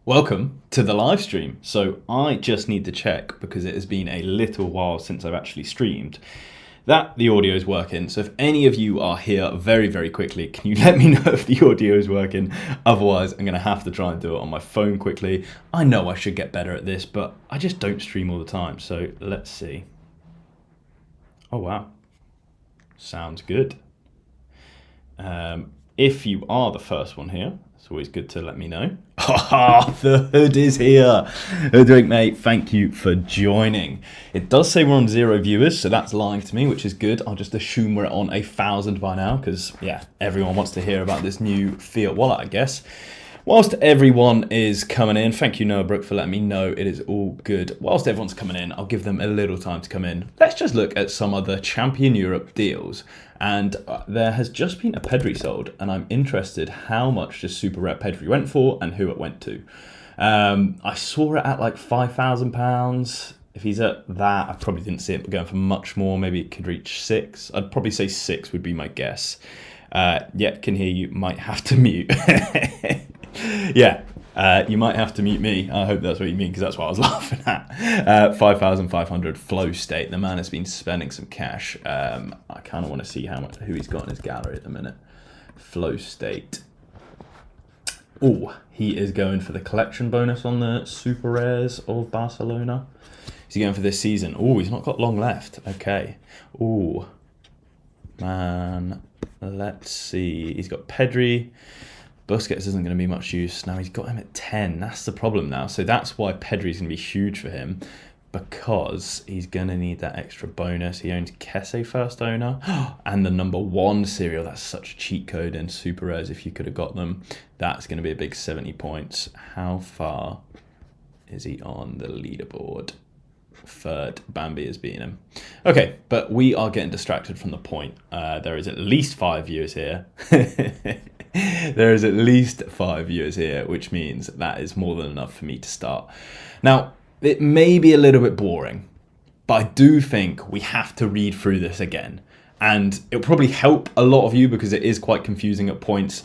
Welcome to the live stream. So I just need to check, because it has been a little while since I've actually streamed, that the audio is working. So if any of you are here very, very quickly, can you let me know if the audio is working? Otherwise, I'm going to have to try and do it on my phone quickly. I know I should get better at this, but I just don't stream all the time. So let's see. Oh, wow. Sounds good. If you are the first one here, it's always good to let me know. The hood is here. Hoodwink, mate, thank you for joining. It does say we're on 0 viewers, so that's lying to me, which is good. I'll just assume we're on 1,000 by now, because, yeah, everyone wants to hear about this new Fiat wallet, I guess. Whilst everyone is coming in, thank you, Noah Brook, for letting me know it is all good. Whilst everyone's coming in, I'll give them a little time to come in. Let's just look at some of the Champion Europe deals. And there has just been a Pedri sold, and I'm interested how much this super rare Pedri went for and who it went to. I saw it at like £5,000. If he's at that, I probably didn't see it going for much more. Maybe it could reach 6. I'd probably say 6 would be my guess. Yeah, can hear you. Might have to mute. Yeah, you might have to mute me. I hope that's what you mean, because that's what I was laughing at. 5,500 flow state. The man has been spending some cash. I kind of want to see who he's got in his gallery at the minute. Flow state. Oh, he is going for the collection bonus on the super rares of Barcelona. Is he going for this season? Oh, he's not got long left. Okay. Oh, man. Let's see. He's got Pedri. Busquets isn't going to be much use. Now he's got him at 10. That's the problem now. So that's why Pedri's going to be huge for him, because he's going to need that extra bonus. He owns Kesse first owner and the #1 serial. That's such a cheat code in super rares if you could have got them. That's going to be a big 70 points. How far is he on the leaderboard? Third. Bambi is beating him. Okay, but we are getting distracted from the point. There is at least 5 viewers here. There is at least 5 viewers here, which means that is more than enough for me to start. Now, it may be a little bit boring, but I do think we have to read through this again. And it'll probably help a lot of you, because it is quite confusing at points.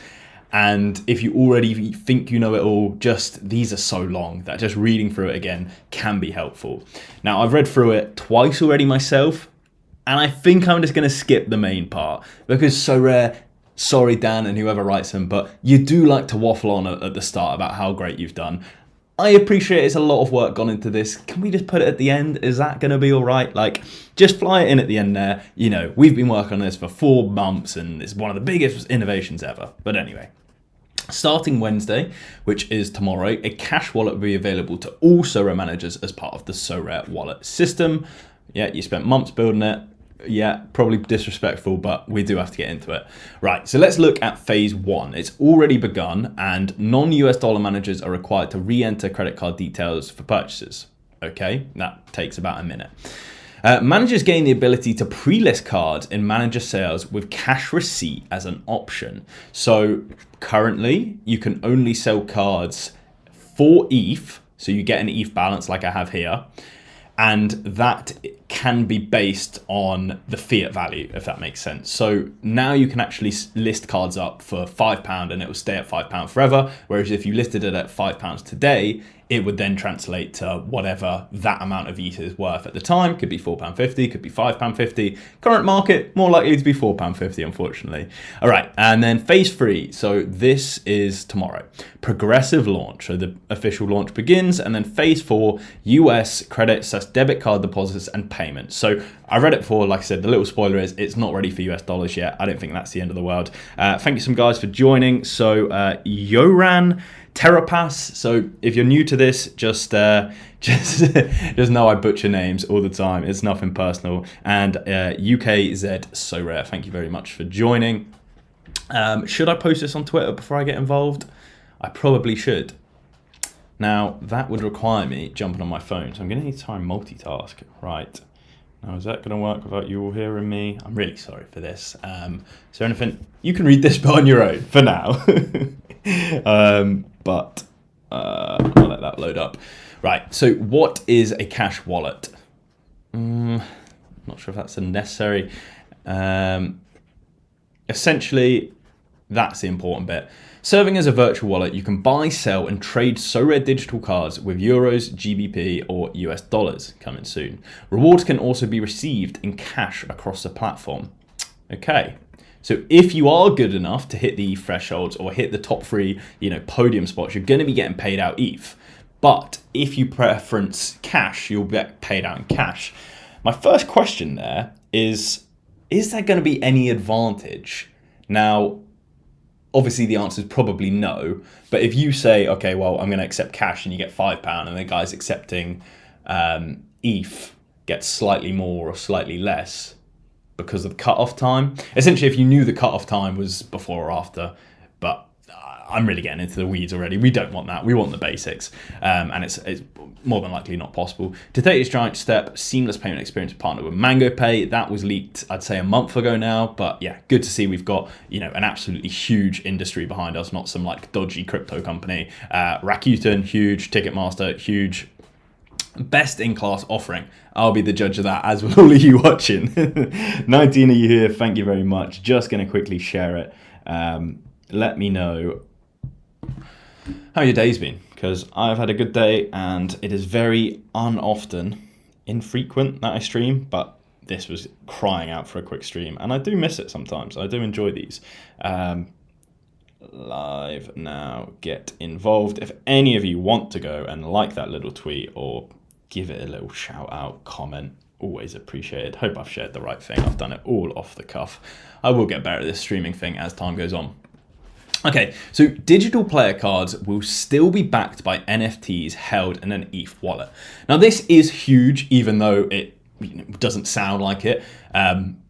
And if you already think you know it all, these are so long that just reading through it again can be helpful. Now, I've read through it twice already myself, and I think I'm just going to skip the main part, because so rare. Sorry, Dan, and whoever writes them, but you do like to waffle on at the start about how great you've done. I appreciate it's a lot of work gone into this. Can we just put it at the end? Is that going to be all right? Like, just fly it in at the end there. You know, we've been working on this for 4 months, and it's one of the biggest innovations ever. But anyway. Starting Wednesday, which is tomorrow, a cash wallet will be available to all Sorare managers as part of the Sorare wallet system. Yeah, you spent months building it. Yeah, probably disrespectful, but we do have to get into it. Right, so let's look at phase 1. It's already begun, and non-US dollar managers are required to re-enter credit card details for purchases. Okay, that takes about a minute. Managers gain the ability to pre-list cards in manager sales with cash receipt as an option. So currently, you can only sell cards for ETH, so you get an ETH balance like I have here, and that can be based on the fiat value, if that makes sense. So now you can actually list cards up for £5 and it will stay at £5 forever, whereas if you listed it at £5 today, it would then translate to whatever that amount of ETH is worth at the time. Could be £4.50, could be £5.50. Current market, more likely to be £4.50, unfortunately. All right, and then phase 3. So this is tomorrow. Progressive launch. So the official launch begins, and then phase 4, US credit/debit card deposits and payments. So I read it before, like I said, the little spoiler is it's not ready for US dollars yet. I don't think that's the end of the world. Thank you some guys for joining. So Yoran Terrapass. So if you're new to this, just know I butcher names all the time. It's nothing personal. And UKZ Sorare, thank you very much for joining. Should I post this on Twitter before I get involved? I probably should. Now, that would require me jumping on my phone, so I'm going to need to try and multitask. Right. Now, is that going to work without you all hearing me? I'm really sorry for this. Is there anything? You can read this bit on your own for now. But I'll let that load up. Right, so what is a cash wallet? Not sure if that's a necessary. Essentially, That's the important bit. Serving as a virtual wallet, you can buy, sell, and trade Sorare digital cards with euros, GBP, or US dollars coming soon. Rewards can also be received in cash across the platform. Okay. So if you are good enough to hit the ETH thresholds or hit the top 3, podium spots, you're going to be getting paid out ETH. But if you preference cash, you'll get paid out in cash. My first question there is there going to be any advantage? Now, obviously the answer is probably no. But if you say, okay, well, I'm going to accept cash and you get £5 and the guy's accepting ETH gets slightly more or slightly less, because of the cutoff time. Essentially, if you knew the cutoff time was before or after, but I'm really getting into the weeds already. We don't want that. We want the basics, and it's more than likely not possible. To take this giant step, seamless payment experience partner with Mango Pay. That was leaked, I'd say, a month ago now. But yeah, good to see we've got an absolutely huge industry behind us, not some like dodgy crypto company. Rakuten, huge. Ticketmaster, huge. Best in class offering. I'll be the judge of that, as will all of you watching. 19 of you here, thank you very much. Just going to quickly share it. Let me know how your day's been, because I've had a good day and it is very infrequent that I stream, but this was crying out for a quick stream and I do miss it sometimes. I do enjoy these. Live now, get involved. If any of you want to go and like that little tweet or give it a little shout out, comment, always appreciated. Hope I've shared the right thing. I've done it all off the cuff. I will get better at this streaming thing as time goes on. Okay, so digital player cards will still be backed by NFTs held in an ETH wallet. Now this is huge, even though it doesn't sound like it.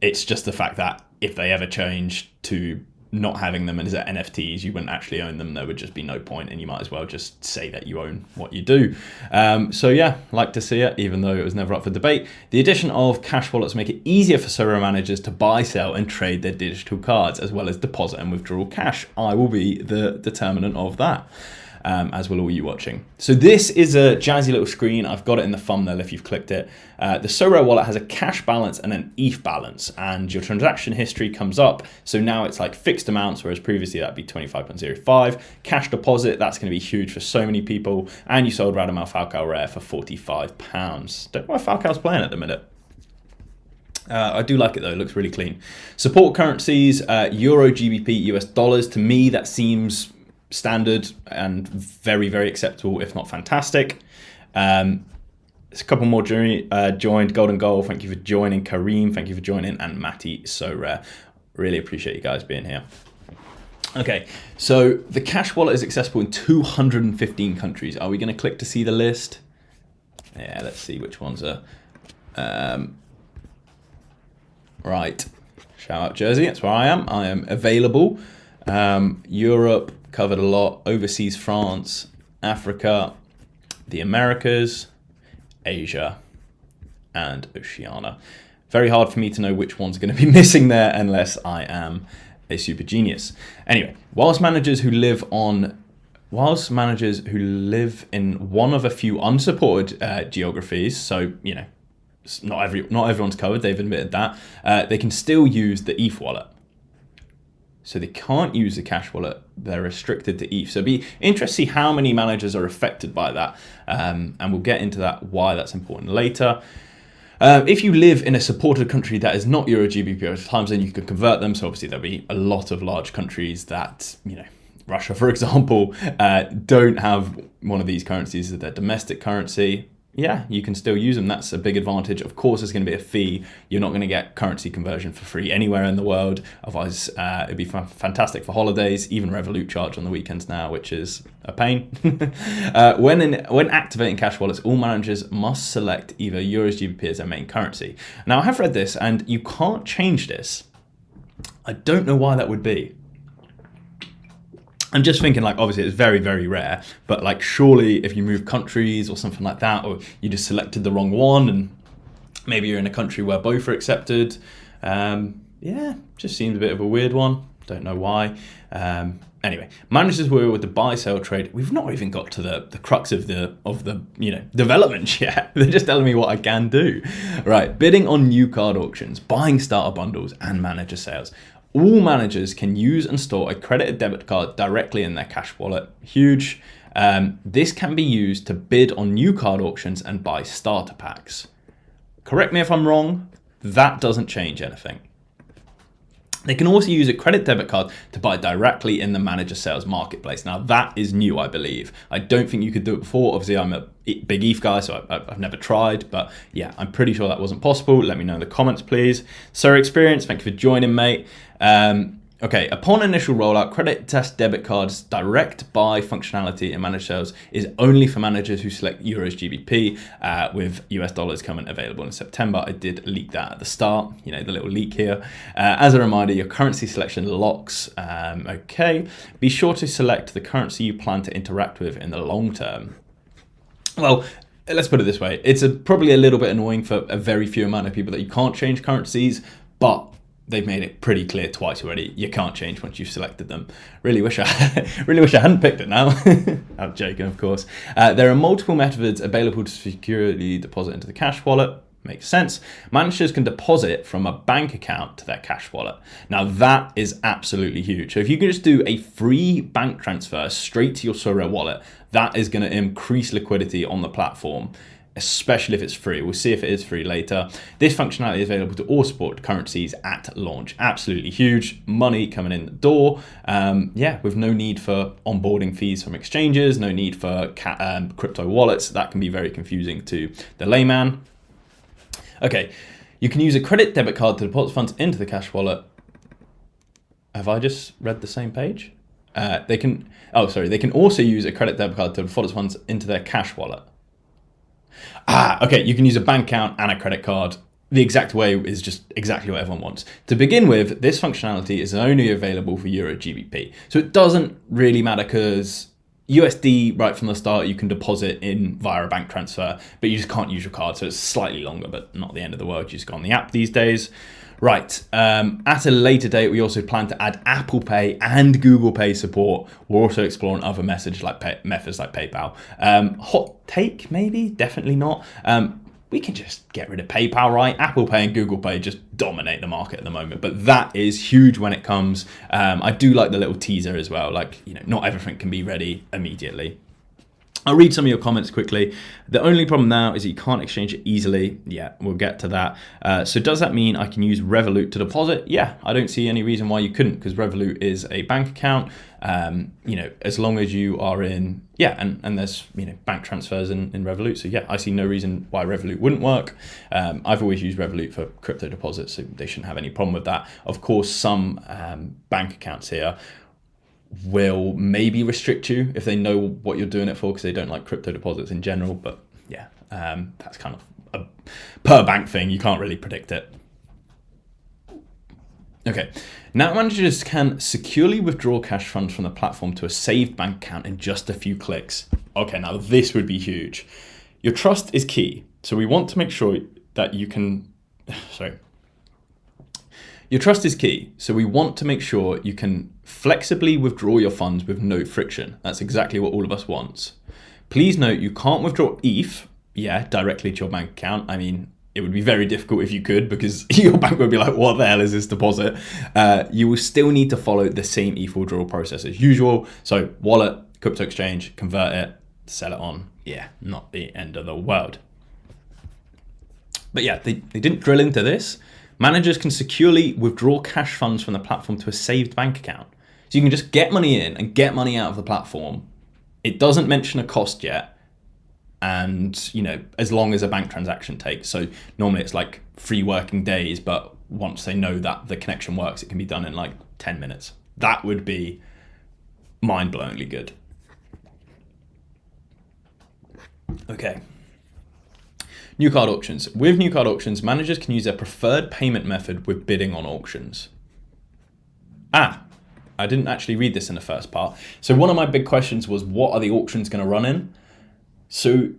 It's just the fact that if they ever change to not having them as NFTs, you wouldn't actually own them. There would just be no point, and you might as well just say that you own what you do. So yeah, like to see it, even though it was never up for debate. The addition of cash wallets make it easier for Sorare managers to buy, sell, and trade their digital cards, as well as deposit and withdraw cash. I will be the determinant of that. As will all you watching. So this is a jazzy little screen. I've got it in the thumbnail if you've clicked it. The Sorare wallet has a cash balance and an ETH balance, and your transaction history comes up. So now it's like fixed amounts, whereas previously that'd be 25.05. Cash deposit, that's going to be huge for so many people. And you sold Radamel Falcao Rare for £45. Don't know why Falcao's playing at the minute. I do like it though, it looks really clean. Support currencies, Euro, GBP, US dollars. To me, that seems standard and very, very acceptable, if not fantastic. There's a couple more joined. Golden Goal, thank you for joining. Kareem, thank you for joining. And Matty, so rare. Really appreciate you guys being here. Okay, so the cash wallet is accessible in 215 countries. Are we going to click to see the list? Yeah, let's see which ones are. Right, shout out Jersey, that's where I am. I am available. Europe, covered a lot. Overseas, France, Africa, the Americas, Asia, and Oceania. Very hard for me to know which one's going to be missing there unless I am a super genius. Anyway, whilst managers who live in one of a few unsupported geographies, so not everyone's covered, they've admitted that, they can still use the ETH wallet. So they can't use the cash wallet. They're restricted to ETH. So it'd be interesting to see how many managers are affected by that. And we'll get into that, why that's important later. If you live in a supported country that is not Euro GBP or times, then you can convert them. So obviously there'll be a lot of large countries that, Russia, for example, don't have one of these currencies as their domestic currency. Yeah, you can still use them. That's a big advantage. Of course, there's going to be a fee. You're not going to get currency conversion for free anywhere in the world. Otherwise, it'd be fantastic for holidays. Even Revolut charge on the weekends now, which is a pain. When activating cash wallets, all managers must select either Euros GBP as their main currency. Now, I have read this, and you can't change this. I don't know why that would be. I'm just thinking, obviously it's very, very rare, but surely if you move countries or something like that, or you just selected the wrong one and maybe you're in a country where both are accepted. Just seems a bit of a weird one. Don't know why. Anyway, managers were with the buy sell trade. We've not even got to the crux of the development yet. They're just telling me what I can do. Right, bidding on new card auctions, buying starter bundles and manager sales. All managers can use and store a credit or debit card directly in their cash wallet. Huge. This can be used to bid on new card auctions and buy starter packs. Correct me if I'm wrong, that doesn't change anything. They can also use a credit debit card to buy directly in the manager sales marketplace. Now that is new, I believe. I don't think you could do it before. Obviously, I'm a big ETH guy, so I've never tried. But yeah, I'm pretty sure that wasn't possible. Let me know in the comments, please. Sorare Experience, thank you for joining, mate. Okay, upon initial rollout, credit test debit cards direct buy functionality in managed sales is only for managers who select Euros GBP with US dollars coming available in September. I did leak that at the start, the little leak here. As a reminder, your currency selection locks. Okay, be sure to select the currency you plan to interact with in the long term. Well, let's put it this way. It's probably a little bit annoying for a very few amount of people that you can't change currencies, but they've made it pretty clear twice already. You can't change once you've selected them. Really wish I hadn't picked it now. I'm joking, of course. There are multiple methods available to securely deposit into the cash wallet. Makes sense. Managers can deposit from a bank account to their cash wallet. Now that is absolutely huge. So if you can just do a free bank transfer straight to your Sorare wallet, that is going to increase liquidity on the platform, especially if it's free. We'll see if it is free later. This functionality is available to all support currencies at launch. Absolutely huge. Money coming in the door. With no need for onboarding fees from exchanges, no need for crypto wallets. That can be very confusing to the layman. Okay, you can use a credit debit card to deposit funds into the cash wallet. Have I just read the same page? They can also use a credit debit card to deposit funds into their cash wallet. Okay, you can use a bank account and a credit card. The exact way is just exactly what everyone wants. To begin with, this functionality is only available for Euro GBP. So it doesn't really matter because USD, right from the start, you can deposit in via a bank transfer, but you just can't use your card. So it's slightly longer, but not the end of the world. You just go on the app these days. Right, at a later date, we also plan to add Apple Pay and Google Pay support. We're also exploring other methods like PayPal. Hot take, maybe? Definitely not. We can just get rid of PayPal, right? Apple Pay and Google Pay just dominate the market at the moment, but that is huge when it comes. I do like the little teaser as well. Not everything can be ready immediately. I'll read some of your comments quickly. The only problem now is that you can't exchange it easily. Yeah, we'll get to that. So does that mean I can use Revolut to deposit? Yeah, I don't see any reason why you couldn't, because Revolut is a bank account. As long as you are in, and there's, bank transfers in Revolut. So yeah, I see no reason why Revolut wouldn't work. I've always used Revolut for crypto deposits, so they shouldn't have any problem with that. Of course, some bank accounts here will maybe restrict you if they know what you're doing it for, because they don't like crypto deposits in general. But yeah, that's kind of a per bank thing. You can't really predict it. Okay, now managers can securely withdraw cash funds from the platform to a saved bank account in just a few clicks. Okay, now this would be huge. Your trust is key. So we want to make sure that you can, Your trust is key, so we want to make sure you can flexibly withdraw your funds with no friction. That's exactly what all of us want. Please note you can't withdraw ETH, directly to your bank account. I mean, it would be very difficult if you could, because your bank would be like, what the hell is this deposit? You will still need to follow the same ETH withdrawal process as usual. So wallet, crypto exchange, convert it, sell it on. Yeah, not the end of the world. But yeah, they didn't drill into this. Managers can securely withdraw cash funds from the platform to a saved bank account. So you can just get money in and get money out of the platform. It doesn't mention a cost yet. And, as long as a bank transaction takes. So normally it's like 3 working days, but once they know that the connection works, it can be done in like 10 minutes. That would be mind-blowingly good. Okay. New card auctions. With new card auctions, managers can use their preferred payment method with bidding on auctions. I didn't actually read this in the first part. So one of my big questions was, what are the auctions going to run in? So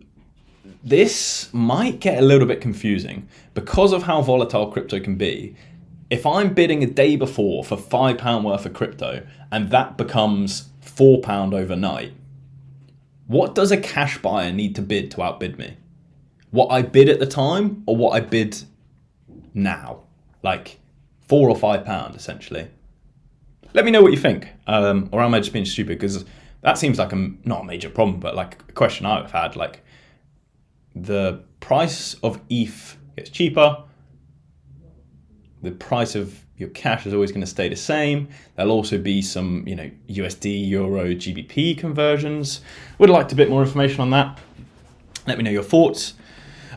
this might get a little bit confusing because of how volatile crypto can be. If I'm bidding a day before for £5 worth of crypto and that becomes £4 overnight, what does a cash buyer need to bid to outbid me? What I bid at the time or what I bid now? Like £4 or £5 essentially. Let me know what you think, or am I just being stupid? Because that seems like not a major problem, but like a question I've had. Like the price of ETH gets cheaper, the price of your cash is always going to stay the same. There'll also be some, USD, Euro, GBP conversions. Would like a bit more information on that. Let me know your thoughts.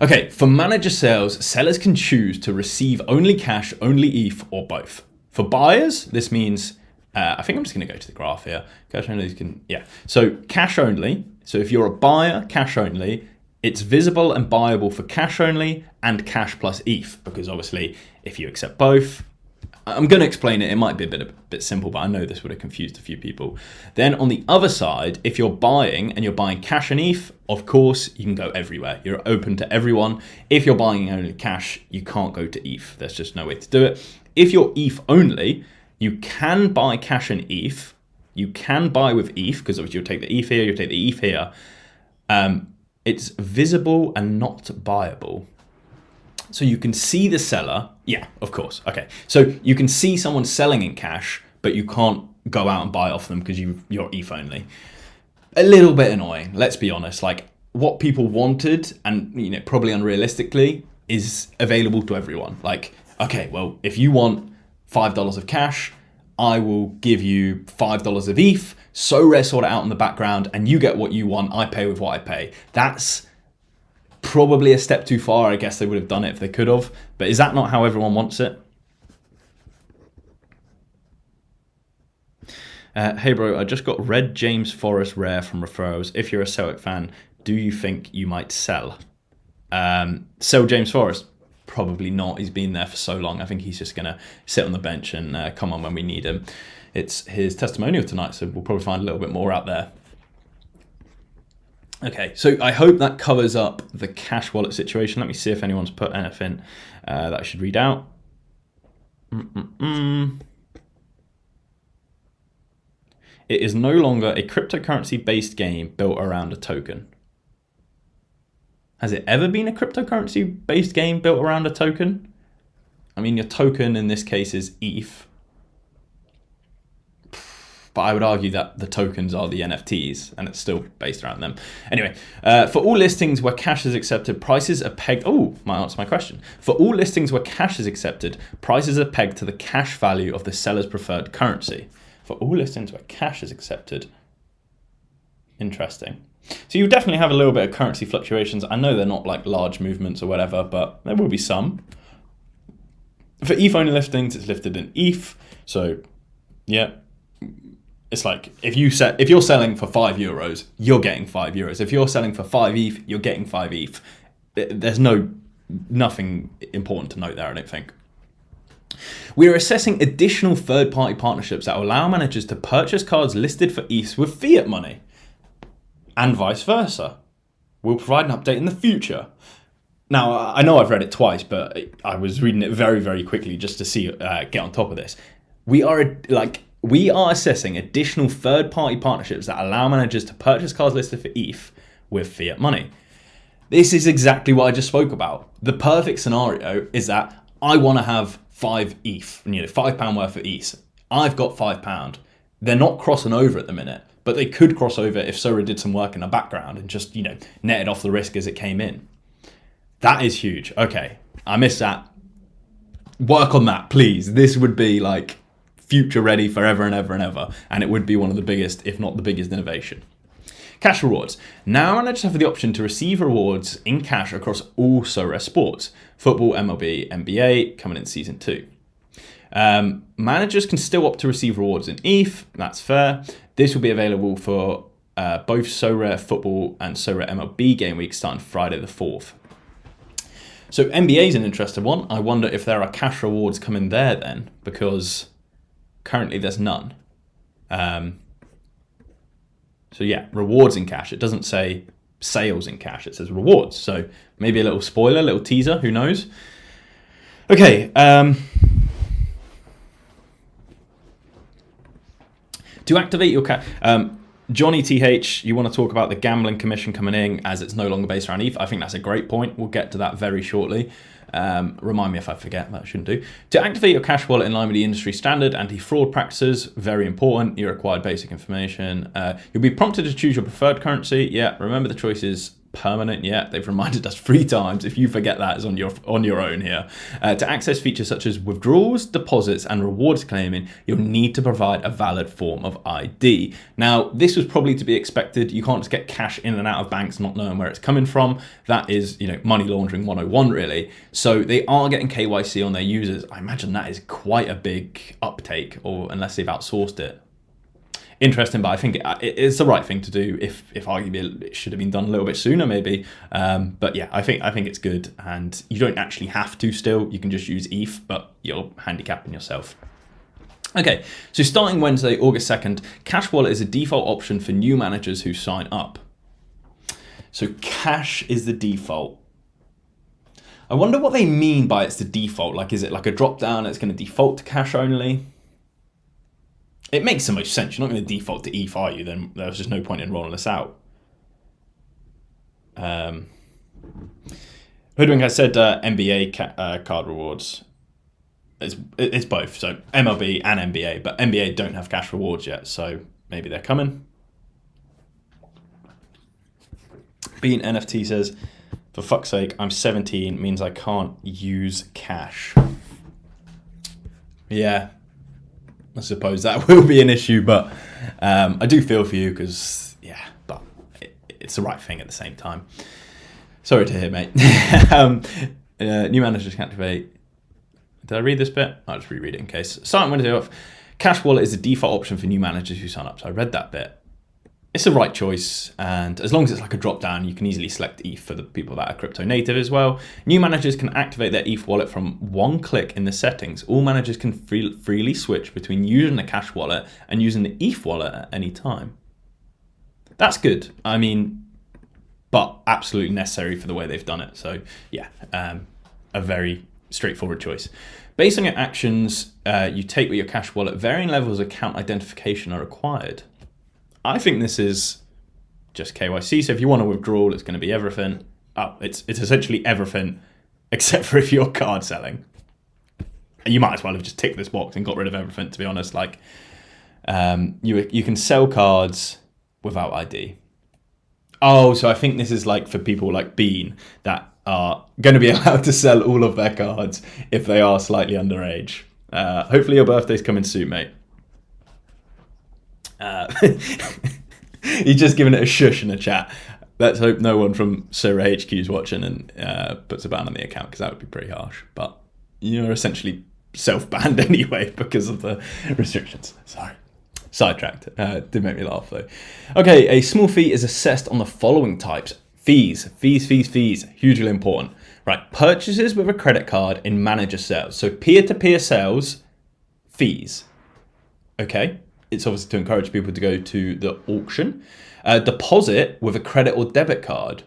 Okay, for manager sales, sellers can choose to receive only cash, only ETH, or both. For buyers, this means, I think I'm just going to go to the graph here. Cash only So cash only. So if you're a buyer, cash only, it's visible and buyable for cash only and cash plus ETH, because obviously if you accept both, I'm going to explain it. It might be a bit simple, but I know this would have confused a few people. Then on the other side, if you're buying and you're buying cash and ETH, of course, you can go everywhere. You're open to everyone. If you're buying only cash, you can't go to ETH. There's just no way to do it. If you're ETH only, you can buy cash and ETH. You can buy with ETH, because obviously you'll take the ETH here, you'll take the ETH here. It's visible and not buyable. So you can see the seller. Yeah, of course. Okay. So you can see someone selling in cash, but you can't go out and buy off them because you're ETH only. A little bit annoying, let's be honest. Like what people wanted, and probably unrealistically, is available to everyone. Like, okay, well, if you want $5 of cash, I will give you $5 of ETH. Sorare sort it out in the background, and you get what you want. I pay with what I pay. That's probably a step too far. I guess they would have done it if they could have, but is that not how everyone wants it? Hey bro, I just got Red James Forrest rare from referrals. If you're a Celtic fan, do you think you might sell? Sell James Forrest? Probably not. He's been there for so long. I think he's just gonna sit on the bench and come on when we need him. It's his testimonial tonight, so we'll probably find a little bit more out there. Okay, so I hope that covers up the cash wallet situation. Let me see if anyone's put anything that I should read out. It is no longer a cryptocurrency-based game built around a token. Has it ever been a cryptocurrency-based game built around a token? I mean, your token in this case is ETH. But I would argue that the tokens are the NFTs and it's still based around them. Anyway, for all listings where cash is accepted, prices are pegged. Oh, might answer my question. For all listings where cash is accepted, prices are pegged to the cash value of the seller's preferred currency. For all listings where cash is accepted. Interesting. So you definitely have a little bit of currency fluctuations. I know they're not like large movements or whatever, but there will be some. For ETH only listings, it's listed in ETH. So yeah. It's like if you're selling for €5, you're getting €5. If you're selling for 5 ETH, you're getting 5 ETH. There's nothing important to note there, I don't think. We are assessing additional third-party partnerships that will allow managers to purchase cards listed for ETH with fiat money, and vice versa. We'll provide an update in the future. Now, I know I've read it twice, but I was reading it very, very quickly just to see get on top of this. We are assessing additional third-party partnerships that allow managers to purchase cards listed for ETH with fiat money. This is exactly what I just spoke about. The perfect scenario is that I want to have 5 ETH, £5 worth of ETH. I've got £5. They're not crossing over at the minute, but they could cross over if Sorare did some work in the background and just, netted off the risk as it came in. That is huge. Okay, I missed that. Work on that, please. This would be like future ready forever and ever and ever, and it would be one of the biggest, if not the biggest, innovation. Cash rewards. Now managers have the option to receive rewards in cash across all Sorare sports. Football, MLB, NBA, coming in season 2. Managers can still opt to receive rewards in ETH, that's fair. This will be available for both Sorare Football and Sorare MLB game week starting Friday the 4th. So NBA is an interesting one. I wonder if there are cash rewards coming there then, because currently there's none. So yeah, rewards in cash. It doesn't say sales in cash, it says rewards. So maybe a little spoiler, a little teaser, who knows? Okay. To activate your cash, Johnny TH, you want to talk about the gambling commission coming in as it's no longer based around ETH. I think that's a great point. We'll get to that very shortly. Remind me if I forget, that I shouldn't do. To activate your cash wallet in line with the industry standard anti-fraud practices, very important. You require basic information. You'll be prompted to choose your preferred currency. Yeah, remember the choice is permanent. Yeah, they've reminded us 3 times. If you forget that, it's on your own here. To access features such as withdrawals, deposits, and rewards claiming, you'll need to provide a valid form of ID. Now, this was probably to be expected. You can't just get cash in and out of banks not knowing where it's coming from. That is, money laundering 101 really. So they are getting KYC on their users. I imagine that is quite a big uptake, or unless they've outsourced it. Interesting, but I think it's the right thing to do. If arguably it should have been done a little bit sooner, maybe. But yeah, I think it's good, and you don't actually have to. Still, you can just use ETH, but you're handicapping yourself. Okay, so starting Wednesday, August 2nd, Cash Wallet is a default option for new managers who sign up. So Cash is the default. I wonder what they mean by it's the default. Like, is it like a drop down? It's going to default to Cash only? It makes so much sense. You're not going to default to ETH, are you? Then there's just no point in rolling this out. Hoodwink has said NBA card rewards. It's both. So MLB and NBA, but NBA don't have cash rewards yet, so maybe they're coming. Bean NFT says, for fuck's sake, I'm 17, means I can't use cash. Yeah. I suppose that will be an issue, but I do feel for you because, yeah, but it's the right thing at the same time. Sorry to hear, mate. New managers can activate. Did I read this bit? I'll just reread it in case. Starting Wednesday off, Cash Wallet is the default option for new managers who sign up. So I read that bit. It's the right choice, and as long as it's like a drop down, you can easily select ETH for the people that are crypto native as well. New managers can activate their ETH wallet from one click in the settings. All managers can freely switch between using the Cash wallet and using the ETH wallet at any time. That's good. I mean, but absolutely necessary for the way they've done it. So yeah, a very straightforward choice. Based on your actions you take with your Cash wallet, varying levels of account identification are required. I think this is just KYC. So if you want to withdraw, it's going to be everything. Oh, it's essentially everything except for if you're card selling. You might as well have just ticked this box and got rid of everything, to be honest. Like, you can sell cards without ID. Oh, so I think this is like for people like Bean that are going to be allowed to sell all of their cards if they are slightly underage. Hopefully your birthday's coming soon, mate. He's just given it a shush in the chat. Let's hope no one from Sorare HQ is watching and puts a ban on the account, because that would be pretty harsh. But you're essentially self-banned anyway because of the restrictions. Sorry. Sidetracked. Did make me laugh though. Okay, a small fee is assessed on the following types. Fees. Hugely important. Right, purchases with a credit card in manager sales. So peer-to-peer sales, fees. Okay. It's obviously to encourage people to go to the auction. Deposit with a credit or debit card.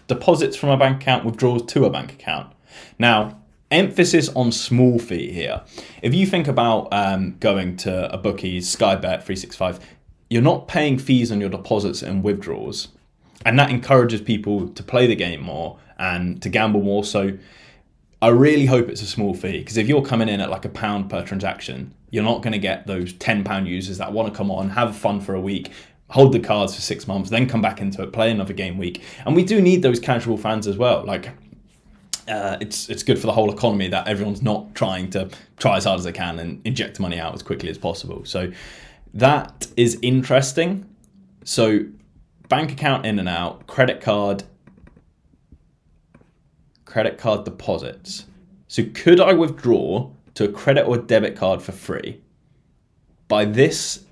Deposits from a bank account, withdrawals to a bank account. Now, emphasis on small fee here. If you think about going to a bookie's, Skybet, 365, you're not paying fees on your deposits and withdrawals. And that encourages people to play the game more and to gamble more. So I really hope it's a small fee, because if you're coming in at like £1 per transaction, you're not going to get those £10 users that want to come on, have fun for a week, hold the cards for 6 months, then come back into it, play another game week. And we do need those casual fans as well. Like, it's good for the whole economy that everyone's not trying to try as hard as they can and inject money out as quickly as possible. So that is interesting. So bank account in and out, credit card deposits. So could I withdraw to a credit or debit card for free? By this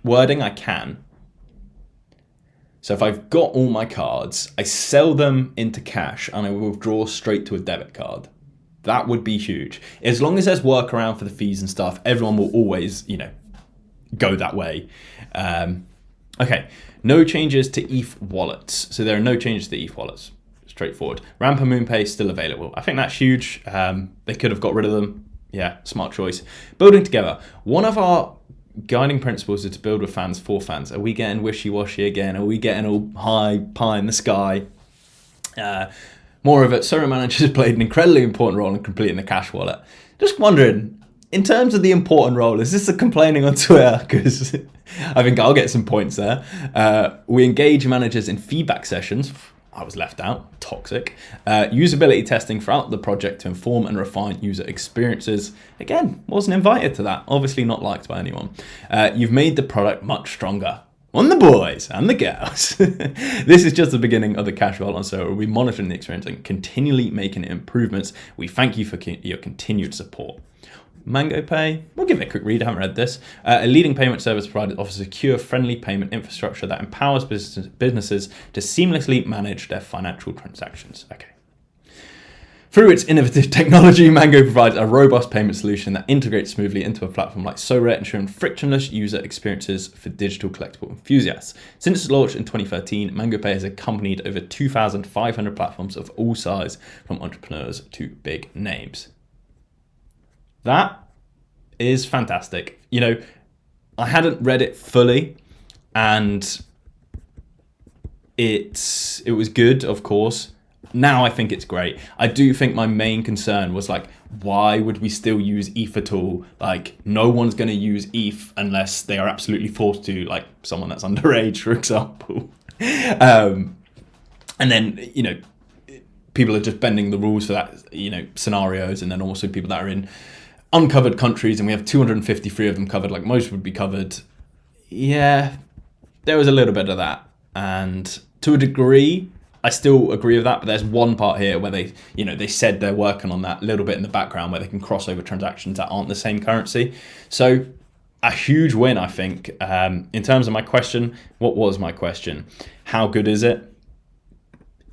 wording, I can. So if I've got all my cards, I sell them into cash and I withdraw straight to a debit card. That would be huge. As long as there's workaround for the fees and stuff, everyone will always, go that way. Okay, no changes to ETH wallets. So there are no changes to ETH wallets. Straightforward. Ramp and MoonPay still available. I think that's huge. They could have got rid of them. Yeah, smart choice. Building together. One of our guiding principles are to build with fans for fans. Are we getting wishy-washy again? Are we getting all high pie in the sky? More of it, Sorare managers played an incredibly important role in completing the cash wallet. Just wondering, in terms of the important role, is this a complaining on Twitter? Because I think I'll get some points there. We engage managers in feedback sessions. I was left out, toxic. Usability testing throughout the project to inform and refine user experiences. Again, wasn't invited to that. Obviously not liked by anyone. You've made the product much stronger. On the boys and the girls. This is just the beginning of the cash wallet on Sorare. We're monitoring the experience and continually making improvements. We thank you for your continued support. Mango Pay, we'll give it a quick read, I haven't read this. A leading payment service provider offers a secure, friendly payment infrastructure that empowers businesses to seamlessly manage their financial transactions. Okay. Through its innovative technology, Mango provides a robust payment solution that integrates smoothly into a platform like Sorare, ensuring frictionless user experiences for digital collectible enthusiasts. Since its launch in 2013, Mango Pay has accompanied over 2,500 platforms of all sizes, from entrepreneurs to big names. That is fantastic. You know, I hadn't read it fully, and it was good, of course. Now I think it's great. I do think my main concern was like, why would we still use ETH at all? Like, no one's going to use ETH unless they are absolutely forced to, like someone that's underage, for example. And then, you know, people are just bending the rules for that, you know, scenarios. And then also people that are in uncovered countries, and we have 253 of them covered, like most would be covered. Yeah, there was a little bit of that. And to a degree, I still agree with that, but there's one part here where they, you know, they said they're working on that little bit in the background where they can cross over transactions that aren't the same currency. So a huge win, I think. In terms of my question, what was my question? How good is it?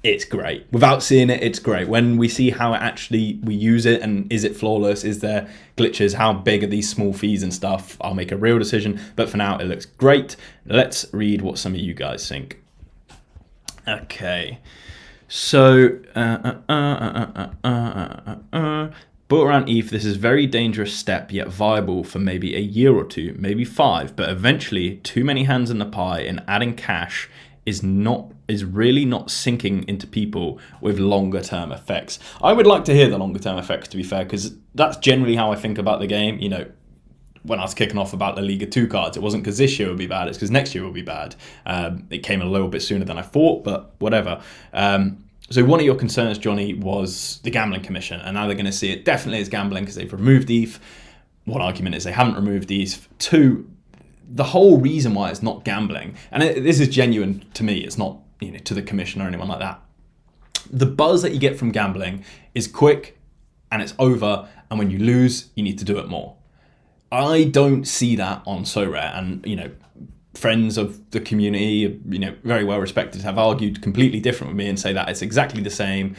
It's great. Without seeing it, it's great. When we see how we use it, and is it flawless? Is there glitches? How big are these small fees and stuff? I'll make a real decision. But for now, it looks great. Let's read what some of you guys think. Okay, so built around ETH, this is a very dangerous step, yet viable for maybe a year or two, maybe 5. But eventually, too many hands in the pie, and adding cash is really not sinking into people with longer term effects. I would like to hear the longer term effects, to be fair, because that's generally how I think about the game. You know, when I was kicking off about the Liga 2 cards, it wasn't because this year would be bad, it's because next year will be bad. It came a little bit sooner than I thought, but whatever. So one of your concerns, Johnny, was the gambling commission, and now they're going to see it definitely as gambling because they've removed ETH. One argument is they haven't removed ETH. 2, the whole reason why it's not gambling, and this is genuine to me, it's not, you know, to the commission or anyone like that. The buzz that you get from gambling is quick and it's over, and when you lose, you need to do it more. I don't see that on Sorare, and, you know, friends of the community, you know, very well respected, have argued completely different with me and say that it's exactly the same.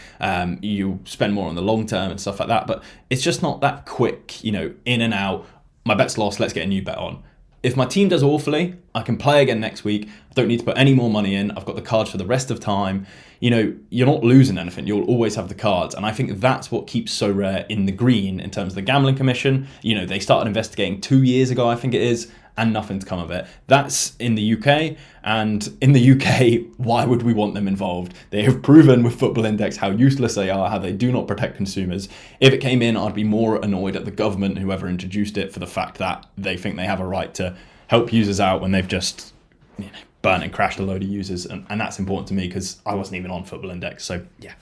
You spend more on the long term and stuff like that, but it's just not that quick, you know, in and out. My bet's lost, let's get a new bet on. If my team does awfully, I can play again next week. I don't need to put any more money in. I've got the cards for the rest of time. You know, you're not losing anything. You'll always have the cards. And I think that's what keeps Sorare in the green in terms of the gambling commission. You know, they started investigating 2 years ago, I think it is, and nothing's come of it. That's in the UK. And in the UK, why would we want them involved? They have proven with Football Index how useless they are, how they do not protect consumers. If it came in, I'd be more annoyed at the government, whoever introduced it, for the fact that they think they have a right to help users out when they've just, you know, burnt and crashed a load of users. And that's important to me because I wasn't even on Football Index. So, yeah.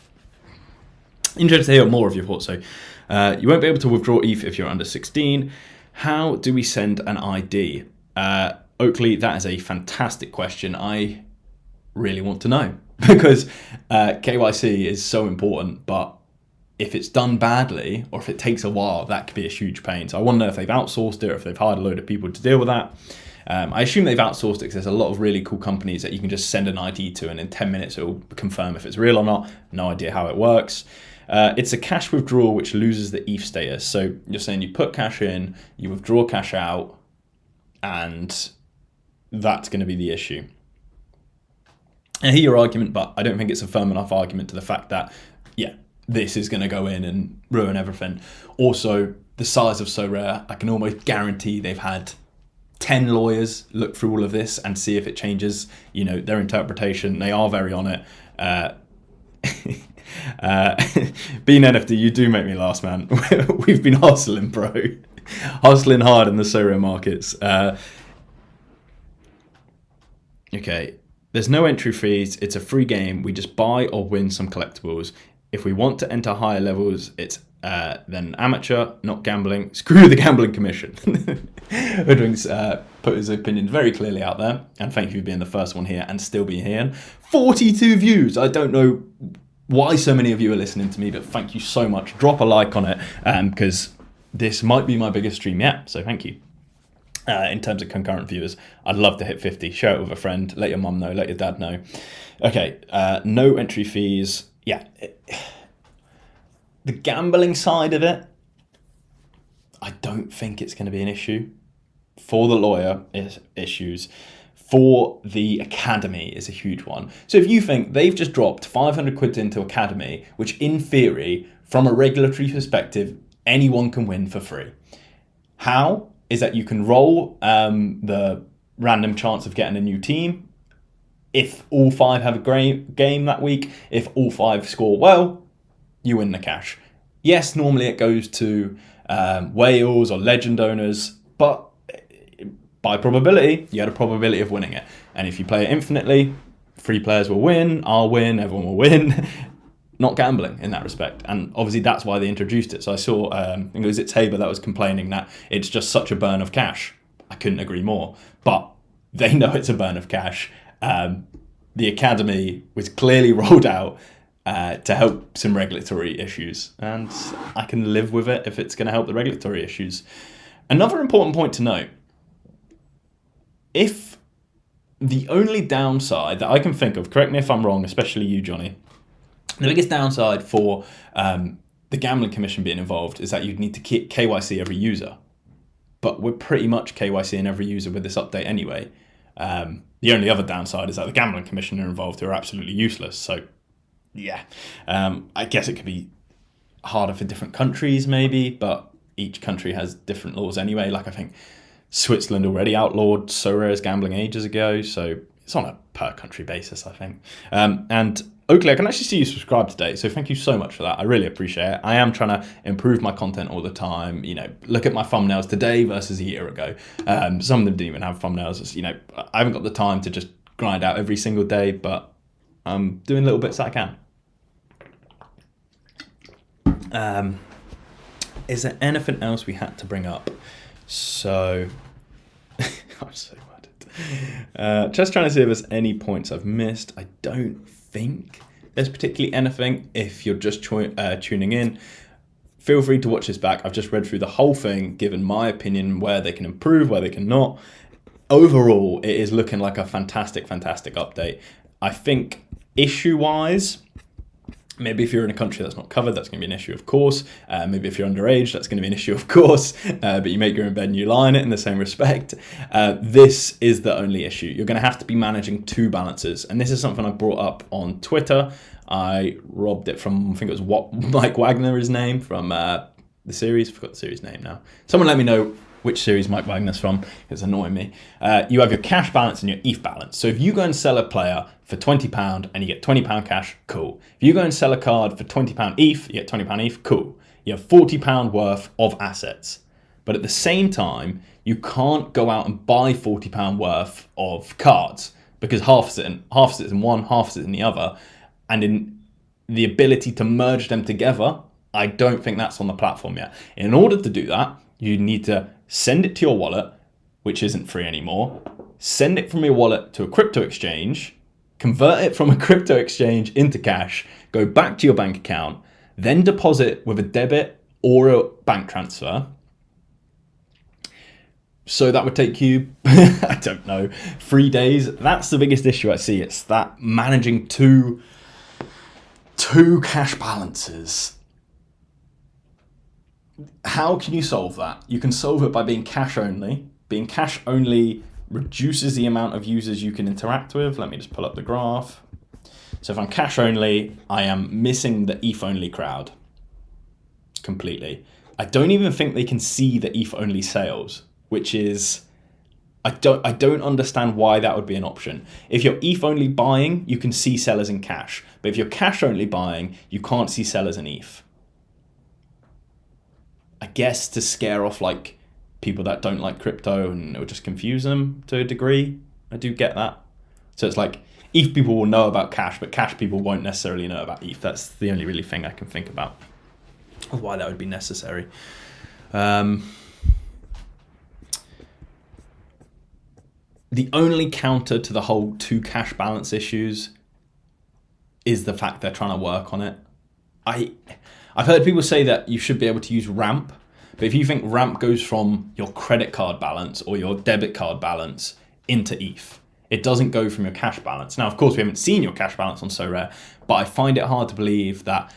Interested to hear more of your thoughts. So, you won't be able to withdraw ETH if you're under 16. How do we send an ID? Oakley, that is a fantastic question. I really want to know because KYC is so important, but if it's done badly or if it takes a while, that could be a huge pain. So I want to know if they've outsourced it or if they've hired a load of people to deal with that. I assume they've outsourced it because there's a lot of really cool companies that you can just send an ID to, and in 10 minutes it will confirm if it's real or not. No idea how it works. It's a cash withdrawal which loses the ETH status. So you're saying you put cash in, you withdraw cash out, and that's going to be the issue. I hear your argument, but I don't think it's a firm enough argument to the fact that, yeah, this is going to go in and ruin everything. Also, the size of Sorare, I can almost guarantee they've had 10 lawyers look through all of this and see if it changes, their interpretation. They are very on it. Being NFT, you do make me laugh, man. We've been hustling, bro. Hustling hard in the Sorare markets. Okay. There's no entry fees. It's a free game. We just buy or win some collectibles. If we want to enter higher levels, it's then amateur, not gambling. Screw the gambling commission. Hoodwink's put his opinion very clearly out there. And thank you for being the first one here and still being here. 42 views. I don't know why so many of you are listening to me, but thank you so much. Drop a like on it because this might be my biggest stream yet. So thank you. In terms of concurrent viewers, I'd love to hit 50. Share it with a friend. Let your mum know. Let your dad know. Okay, no entry fees. Yeah. The gambling side of it, I don't think it's going to be an issue. For the lawyer, issues. For the academy is a huge one. So if you think they've just dropped 500 quid into academy, which in theory, from a regulatory perspective, anyone can win for free. How? Is that you can roll the random chance of getting a new team. If all 5 have a great game that week, if all 5 score well, you win the cash. Yes, normally it goes to whales or legend owners, but by probability, you had a probability of winning it. And if you play it infinitely, 3 players will win, I'll win, everyone will win. Not gambling in that respect. And obviously that's why they introduced it. So I saw, I think it was Tabor that was complaining that it's just such a burn of cash. I couldn't agree more. But they know it's a burn of cash. The academy was clearly rolled out to help some regulatory issues. And I can live with it if it's going to help the regulatory issues. Another important point to note, if the only downside that I can think of, correct me if I'm wrong, especially you, Johnny, the biggest downside for the gambling commission being involved is that you'd need to KYC every user. But we're pretty much KYCing every user with this update anyway. The only other downside is that the gambling commission are involved, who are absolutely useless. So, yeah, I guess it could be harder for different countries maybe, but each country has different laws anyway. Like I think Switzerland already outlawed Sorare's gambling ages ago, so it's on a per country basis, I think. And Oakley, I can actually see you subscribe today, so thank you so much for that. I really appreciate it. I am trying to improve my content all the time. Look at my thumbnails today versus a year ago. Some of them didn't even have thumbnails. I haven't got the time to just grind out every single day, but I'm doing little bits that I can. Is there anything else we had to bring up? So, I'm so mad. Just trying to see if there's any points I've missed. I don't think there's particularly anything. If you're just tuning in, feel free to watch this back. I've just read through the whole thing, given my opinion, where they can improve, where they cannot. Overall, it is looking like a fantastic update. I think issue-wise, maybe if you're in a country that's not covered, that's going to be an issue, of course. Maybe if you're underage, that's going to be an issue, of course. But you make your own bed and you lie in it in the same respect. This is the only issue. You're going to have to be managing 2 balances. And this is something I brought up on Twitter. I robbed it from, I think it was Mike Wagner, his name, from the series. I forgot the series name now. Someone let me know which series Mike Wagner's from. It's annoying me. You have your cash balance and your ETH balance. So if you go and sell a player for £20 and you get £20 cash, cool. If you go and sell a card for £20 ETH, you get £20 ETH, cool. You have £40 worth of assets. But at the same time, you can't go out and buy £40 worth of cards because half is in one, half is in the other. And in the ability to merge them together, I don't think that's on the platform yet. In order to do that, you need to send it to your wallet, which isn't free anymore, send it from your wallet to a crypto exchange, convert it from a crypto exchange into cash, go back to your bank account, then deposit with a debit or a bank transfer. So that would take you, I don't know, 3 days. That's the biggest issue I see. It's that managing two cash balances. How can you solve that? You can solve it by being cash only. Being cash only reduces the amount of users you can interact with. Let me just pull up the graph. So if I'm cash only, I am missing the ETH only crowd completely. I don't even think they can see the ETH only sales, which is I don't understand why that would be an option. If you're ETH only buying, you can see sellers in cash. But if you're cash only buying, you can't see sellers in ETH. I guess to scare off like people that don't like crypto, and it would just confuse them to a degree. I do get that. So it's like ETH people will know about cash, but cash people won't necessarily know about ETH. That's the only really thing I can think about of why that would be necessary. The only counter to the whole two cash balance issues is the fact they're trying to work on it. I've heard people say that you should be able to use ramp, but if you think ramp goes from your credit card balance or your debit card balance into ETH, it doesn't go from your cash balance. Now, of course, we haven't seen your cash balance on Sorare, but I find it hard to believe that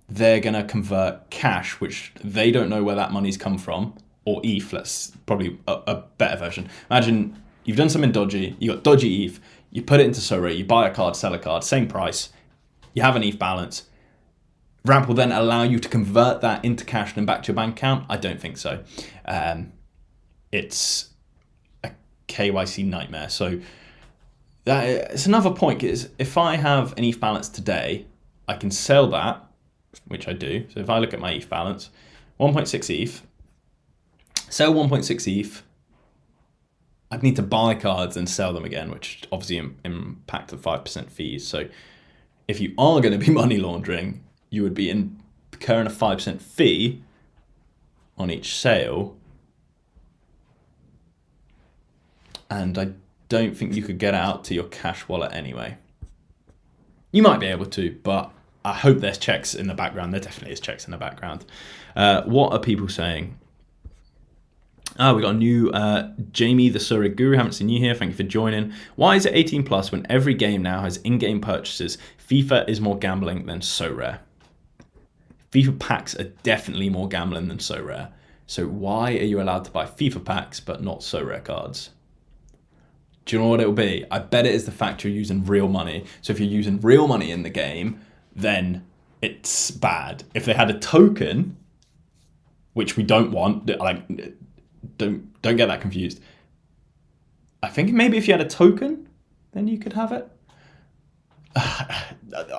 they're going to convert cash, which they don't know where that money's come from, or ETH. That's probably a better version. Imagine you've done something dodgy, you got dodgy ETH, you put it into Sorare, you buy a card, sell a card, same price, you have an ETH balance. Ramp will then allow you to convert that into cash and then back to your bank account? I don't think so. It's a KYC nightmare. So it's another point is if I have an ETH balance today, I can sell that, which I do. So if I look at my ETH balance, 1.6 ETH, sell 1.6 ETH, I'd need to buy cards and sell them again, which obviously impact the 5% fees. So if you are going to be money laundering, you would be incurring a 5% fee on each sale. And I don't think you could get it out to your cash wallet anyway. You might be able to, but I hope there's checks in the background. There definitely is checks in the background. What are people saying? We got a new Jamie, the Sorare Guru. Haven't seen you here. Thank you for joining. Why is it 18 plus when every game now has in-game purchases? FIFA is more gambling than Sorare. FIFA packs are definitely more gambling than Sorare. So why are you allowed to buy FIFA packs but not Sorare cards? Do you know what it'll be? I bet it is the fact you're using real money. So if you're using real money in the game, then it's bad. If they had a token, which we don't want, like, don't get that confused. I think maybe if you had a token, then you could have it.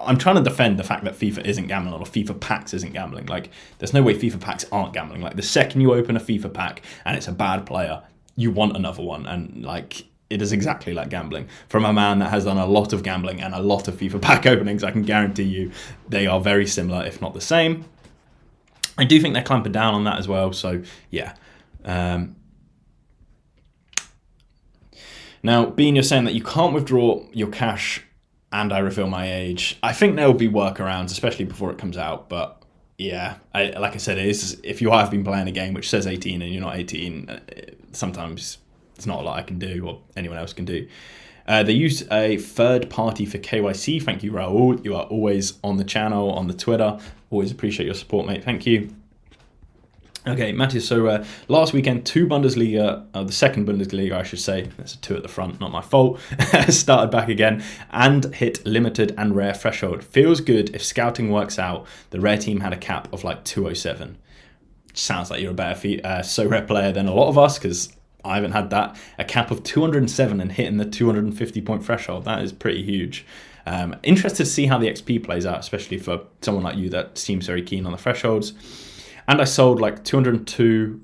I'm trying to defend the fact that FIFA isn't gambling or FIFA packs isn't gambling. Like, there's no way FIFA packs aren't gambling. Like, the second you open a FIFA pack and it's a bad player, you want another one. And, like, it is exactly like gambling. From a man that has done a lot of gambling and a lot of FIFA pack openings, I can guarantee you they are very similar, if not the same. I do think they're clamping down on that as well. So, yeah. Now, Bean, you're saying that you can't withdraw your cash and I reveal my age. I think there will be workarounds, especially before it comes out. But yeah, like I said, it is, if you have been playing a game which says 18 and you're not 18, sometimes it's not a lot I can do or anyone else can do. They use a third party for KYC. Thank you, Raul. You are always on the channel, on the Twitter. Always appreciate your support, mate. Thank you. Okay, Matthias, so last weekend, the second Bundesliga, I should say, there's a 2 at the front, not my fault, started back again and hit limited and rare threshold. Feels good if scouting works out. The rare team had a cap of like 207. Sounds like you're a better Sorare player than a lot of us, because I haven't had that. A cap of 207 and hitting the 250 point threshold. That is pretty huge. Interested to see how the XP plays out, especially for someone like you that seems very keen on the thresholds. And I sold like 202,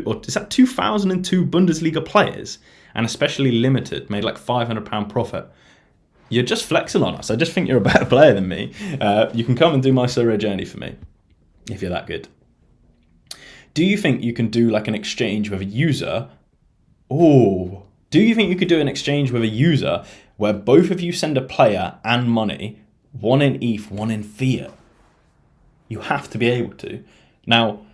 or is that 2002 Bundesliga players? And especially limited, made like £500 profit. You're just flexing on us. I just think you're a better player than me. You can come and do my Sorare journey for me, if you're that good. Do you think you can do like an exchange with a user? Do you think you could do an exchange with a user where both of you send a player and money, one in ETH, one in Fiat? You have to be able to. Now,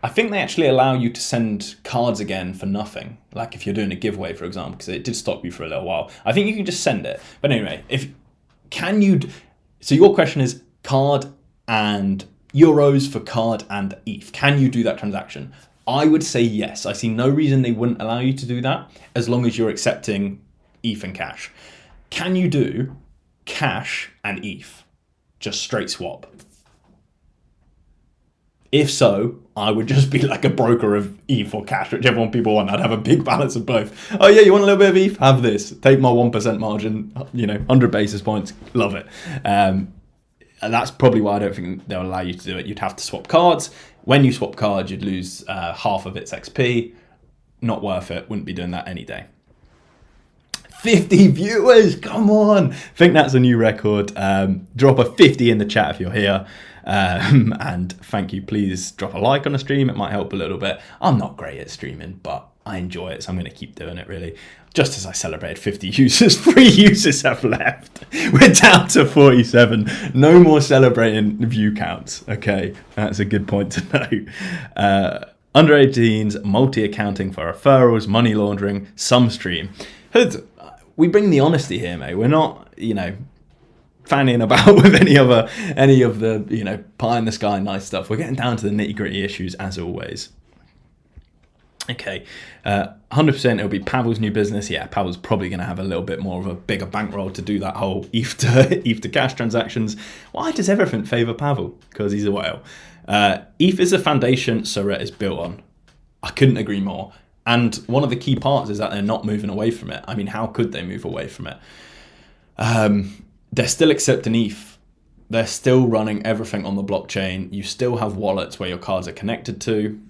I think they actually allow you to send cards again for nothing. Like if you're doing a giveaway, for example, because it did stop you for a little while. I think you can just send it. But anyway, so your question is card and euros for card and ETH. Can you do that transaction? I would say yes. I see no reason they wouldn't allow you to do that as long as you're accepting ETH and cash. Can you do cash and ETH? Just straight swap. If so, I would just be like a broker of ETH or cash, whichever one people want. I'd have a big balance of both. Oh yeah, you want a little bit of ETH? Have this. Take my 1% margin, 100 basis points. Love it. And that's probably why I don't think they'll allow you to do it. You'd have to swap cards. When you swap cards, you'd lose half of its XP. Not worth it. Wouldn't be doing that any day. 50 viewers, come on. I think that's a new record. Drop a 50 in the chat if you're here. And thank you. Please drop a like on the stream. It might help a little bit. I'm not great at streaming, but I enjoy it, so I'm going to keep doing it, really. Just as I celebrated 50 users, 3 users have left. We're down to 47. No more celebrating view counts. Okay, that's a good point to know. Under 18s, multi-accounting for referrals, money laundering, some stream. We bring the honesty here, mate. We're not, fanning about with any of the, pie in the sky nice stuff. We're getting down to the nitty gritty issues as always. Okay, 100% it'll be Pavel's new business. Yeah, Pavel's probably going to have a little bit more of a bigger bankroll to do that whole ETH to cash transactions. Why does everything favour Pavel? Because he's a whale. ETH is a foundation Sorare is built on. I couldn't agree more. And one of the key parts is that they're not moving away from it. I mean, how could they move away from it? They're still accepting ETH. They're still running everything on the blockchain. You still have wallets where your cards are connected to.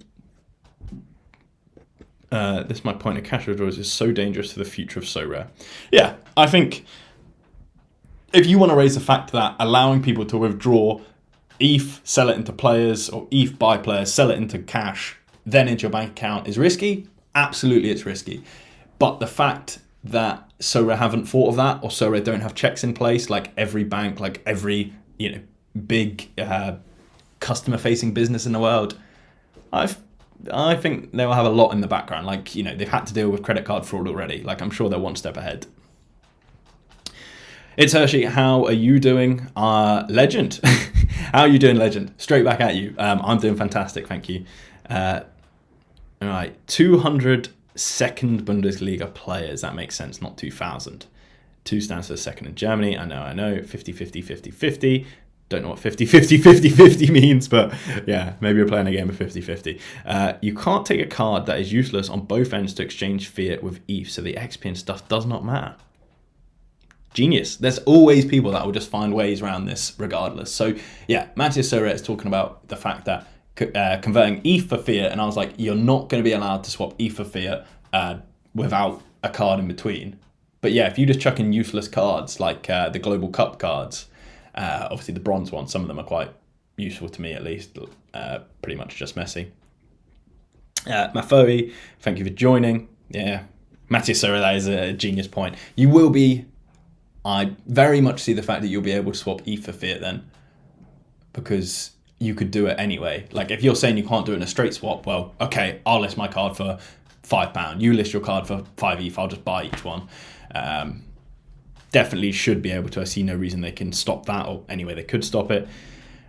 This is my point of cash withdrawals is so dangerous to the future of Sorare. Yeah, I think if you want to raise the fact that allowing people to withdraw ETH, sell it into players, or ETH buy players, sell it into cash, then into your bank account is risky. Absolutely, it's risky. But the fact that Sorare haven't thought of that, or Sorare don't have checks in place, like every bank, like every big customer-facing business in the world, I think they'll have a lot in the background. Like they've had to deal with credit card fraud already. Like I'm sure they're one step ahead. It's Hershey. How are you doing? Legend. How are you doing, Legend? Straight back at you. I'm doing fantastic, thank you. All right, 200 second Bundesliga players. That makes sense, not 2,000. 2 stands for second in Germany. I know. 50-50-50-50. Don't know what 50-50-50-50 means, but yeah, maybe you're playing a game of 50-50. You can't take a card that is useless on both ends to exchange fiat with ETH, so the XP and stuff does not matter. Genius. There's always people that will just find ways around this regardless. So yeah, Matthias Sorare is talking about the fact that converting ETH for fiat, and I was like, you're not going to be allowed to swap ETH for fiat without a card in between. But yeah, if you just chuck in useless cards like the Global Cup cards, obviously the bronze ones, some of them are quite useful to me at least, pretty much just messy. Mafoe, thank you for joining. Yeah, Matthias Sorare, that is a genius point. You will be, I very much see the fact that you'll be able to swap ETH for fiat then, because you could do it anyway. Like if you're saying you can't do it in a straight swap, well, okay, I'll list my card for £5. You list your card for 5 ETH, I'll just buy each one. Definitely should be able to. I see no reason they can stop that, or anyway, they could stop it.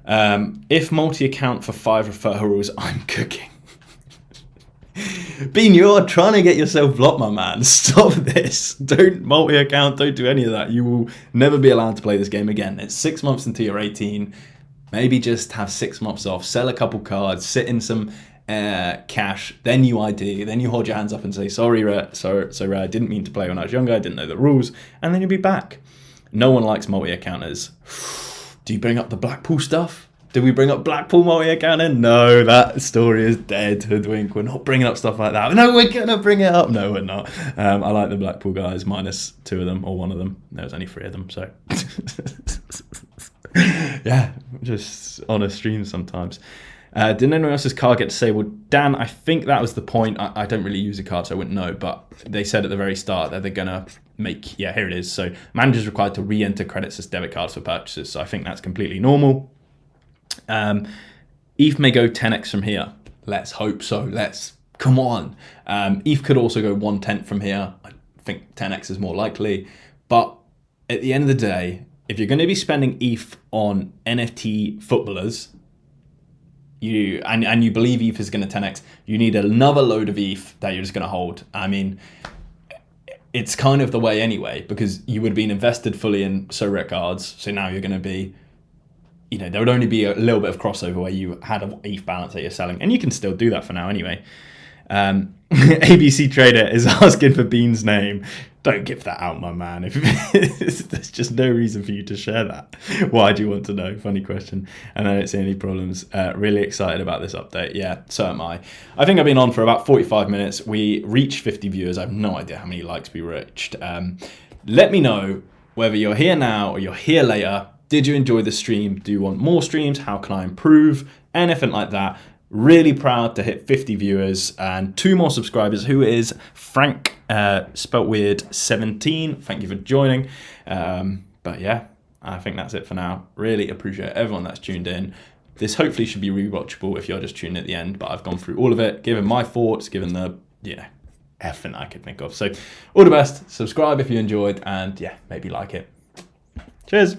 If multi-account for 5 referrals, I'm cooking. Bean, you're trying to get yourself blocked, my man. Stop this. Don't multi-account, don't do any of that. You will never be allowed to play this game again. It's 6 months until you're 18. Maybe just have 6 months off, sell a couple cards, sit in some cash, then you ID, then you hold your hands up and say, sorry, I didn't mean to play when I was younger, I didn't know the rules, and then you'll be back. No one likes multi-accounters. Do you bring up the Blackpool stuff? Did we bring up Blackpool multi-accounting? No, that story is dead, Hoodwink. We're not bringing up stuff like that. No, we're going to bring it up. No, we're not. I like the Blackpool guys, minus 2 of them, or 1 of them. There's only 3 of them, so... yeah, just on a stream sometimes. Didn't anyone else's card get disabled? Dan, I think that was the point. I don't really use a card, so I wouldn't know, but they said at the very start that they're going to make, yeah, here it is. So managers required to re-enter credits as debit cards for purchases. So I think that's completely normal. ETH may go 10x from here. Let's hope so. Come on. ETH could also go 1/10 from here. I think 10x is more likely. But at the end of the day, if you're going to be spending ETH on NFT footballers, you believe ETH is going to 10x, you need another load of ETH that you're just going to hold. I mean, it's kind of the way anyway, because you would have been invested fully in Sorare cards, so now you're going to be you know, there would only be a little bit of crossover where you had an ETH balance that you're selling, and you can still do that for now anyway. ABC Trader is asking for Bean's name. Don't give that out, my man. If there's just no reason for you to share that. Why do you want to know? Funny question. And I don't see any problems. Really excited about this update. Yeah, so am I. I think I've been on for about 45 minutes. We reached 50 viewers. I have no idea how many likes we reached. Let me know whether you're here now or you're here later. Did you enjoy the stream? Do you want more streams? How can I improve? Anything like that. Really proud to hit 50 viewers and 2 more subscribers. Who is Frank, spelt weird, 17. Thank you for joining. But yeah, I think that's it for now. Really appreciate everyone that's tuned in. This hopefully should be rewatchable if you're just tuning at the end, but I've gone through all of it, given my thoughts, given the, you know, everything I could think of. So all the best. Subscribe if you enjoyed, and yeah, maybe like it. Cheers.